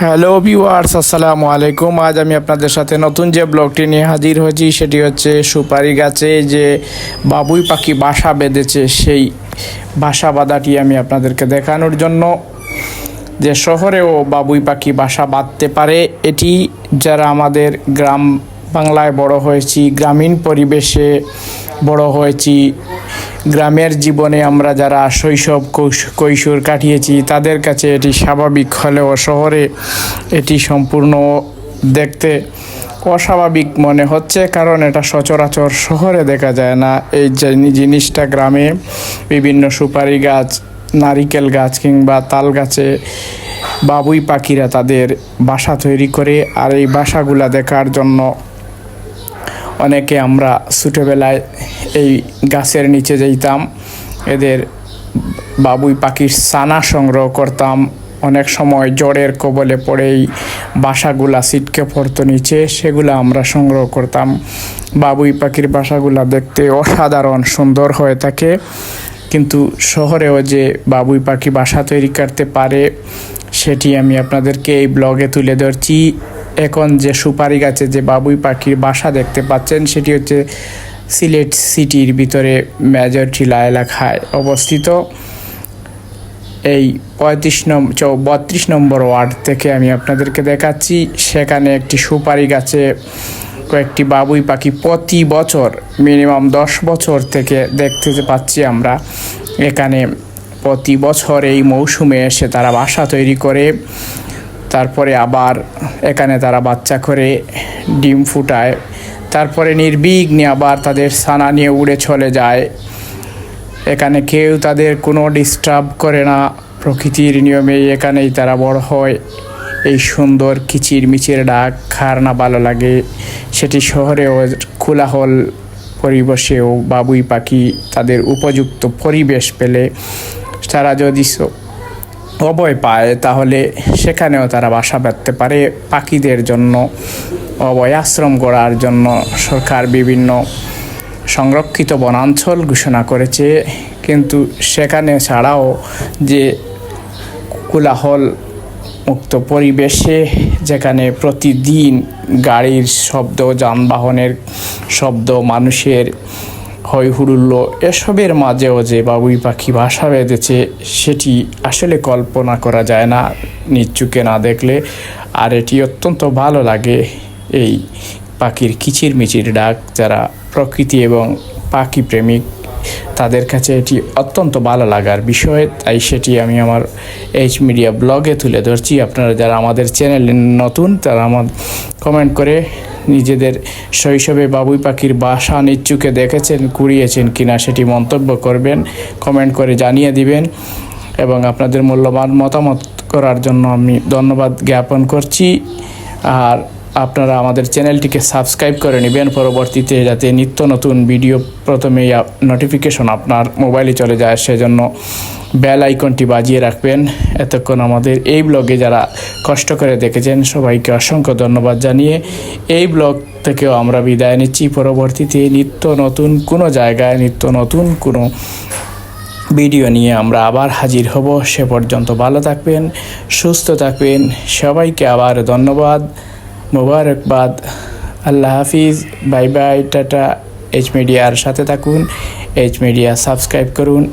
Hello viewers, আসসালামু আলাইকুম। আজ আমি আপনাদের সাথে নতুন যে ব্লগটি নিয়ে হাজির হয়েছি সেটি হচ্ছে সুপারি গাছে যে বাবুই পাখি বাসা বেঁধেছে সেই বাসা বাঁধাটি আমি আপনাদেরকে দেখানোর জন্য। যে শহরেও বাবুই পাখি বাসা বাঁধতে পারে, এটি যারা আমাদের গ্রাম বাংলায় বড় হয়েছি, গ্রামীণ পরিবেশে বড় হয়েছি, গ্রামের জীবনে আমরা যারা শৈশব কৈশোর কাটিয়েছি তাদের কাছে এটি স্বাভাবিক হলেও শহরে এটি সম্পূর্ণ দেখতে অস্বাভাবিক মনে হচ্ছে, কারণ এটা সচরাচর শহরে দেখা যায় না। এই জিনিসটা গ্রামে বিভিন্ন সুপারি গাছ, নারিকেল গাছ কিংবা তাল গাছে বাবুই পাখিরা তাদের বাসা তৈরি করে। আর এই বাসাগুলা দেখার জন্য অনেকে আমরা ছোটোবেলায় এই গাছের নিচে যেতাম, এদের বাবুই পাখির ছানা সংগ্রহ করতাম। অনেক সময় জ্বরের কবলে পড়েই বাসাগুলা ছিটকে পড়তো নিচে, সেগুলো আমরা সংগ্রহ করতাম। বাবুই পাখির বাসাগুলা দেখতে অসাধারণ সুন্দর হয়ে থাকে, কিন্তু শহরেও যে বাবুই পাখি বাসা তৈরি করতে পারে সেটি আমি আপনাদেরকে এই ব্লগে তুলে ধরছি। এখন যে সুপারি গাছে যে বাবুই পাখির বাসা দেখতে পাচ্ছেন সেটি হচ্ছে সিলেট সিটির ভিতরে মেজরটিলা এলাকায় অবস্থিত। এই 32 নম্বর ওয়ার্ড থেকে আমি আপনাদেরকে দেখাচ্ছি। সেখানে একটি সুপারি গাছে কয়েকটি বাবুই পাখি প্রতি বছর মিনিমাম 10 বছর থেকে দেখতে পাচ্ছি আমরা। এখানে প্রতি বছর এই মৌসুমে এসে তারা বাসা তৈরি করে, তারপরে আবার এখানে তারা বাচ্চা করে ডিম ফুটায়, তারপরে নির্বিঘ্নে আবার তাদের ছানা নিয়ে উড়ে চলে যায়। এখানে কেউ তাদের কোনো ডিস্টার্ব করে না, প্রকৃতির নিয়মেই এখানেই তারা বড় হয়। এই সুন্দর কিচিরমিচির ডাক কার না ভালো লাগে, সেটি শহরেও কোলাহল পরিবেশেও বাবুই পাখি তাদের উপযুক্ত পরিবেশ পেলে তারা যদি অভয় পায় তাহলে সেখানেও তারা বাসা বাঁধতে পারে। পাখিদের জন্য অভয় আশ্রম গড়ার জন্য সরকার বিভিন্ন সংরক্ষিত বনাঞ্চল ঘোষণা করেছে, কিন্তু সেখানে ছাড়াও যে কোলাহল মুক্ত পরিবেশে, যেখানে প্রতিদিন গাড়ির শব্দ, যানবাহনের শব্দ, মানুষের হই হুড়ুল্লো, এসবের মাঝেও যে বাবুই পাখি বাসা বেঁধেছে সেটি আসলে কল্পনা করা যায় না নিজ চোখে না দেখলে। আর এটি অত্যন্ত ভালো লাগে, এই পাখির কিচিরমিচির ডাক। যারা প্রকৃতি এবং পাখি প্রেমিক তাদের কাছে এটি অত্যন্ত ভালো লাগার বিষয়, তাই সেটি আমি আমার এইচ মিডিয়া ব্লগে তুলে ধরছি। আপনারা যারা আমাদের চ্যানেলে নতুন তারা আমার কমেন্ট করে নিজেদের শৈশবে বাবুই পাখির বাসা নিচ্চুকে দেখেছেন, কুড়িয়েছেন কিনা সেটি মন্তব্য করবেন, কমেন্ট করে জানিয়ে দিবেন। এবং আপনাদের মূল্যবান মতামত করার জন্য আমি ধন্যবাদ জ্ঞাপন করছি। আর আপনারা আমাদের চ্যানেলটিকে সাবস্ক্রাইব করে নেবেন পরবর্তীতে, যাতে নিত্য নতুন ভিডিও প্রথমেই নোটিফিকেশন আপনার মোবাইলে চলে যায়, সেজন্য বেল আইকনটি বাজিয়ে রাখবেন। এতক্ষণ আমাদের এই ব্লগে যারা কষ্ট করে দেখেছেন সবাইকে অসংখ্য ধন্যবাদ জানিয়ে এই ব্লগ থেকেও আমরা বিদায় নিচ্ছি। পরবর্তীতে নিত্য নতুন কোনো জায়গায় নিত্য নতুন কোনো ভিডিও নিয়ে আমরা আবার হাজির হব। সে পর্যন্ত ভালো থাকবেন, সুস্থ থাকবেন। সবাইকে আবার ধন্যবাদ, মোবারকবাদ, আল্লাহ হাফিজ, বাই বাই, টাটা। এইচ মিডিয়ার সাথে থাকুন, এইচ মিডিয়া সাবস্ক্রাইব করুন।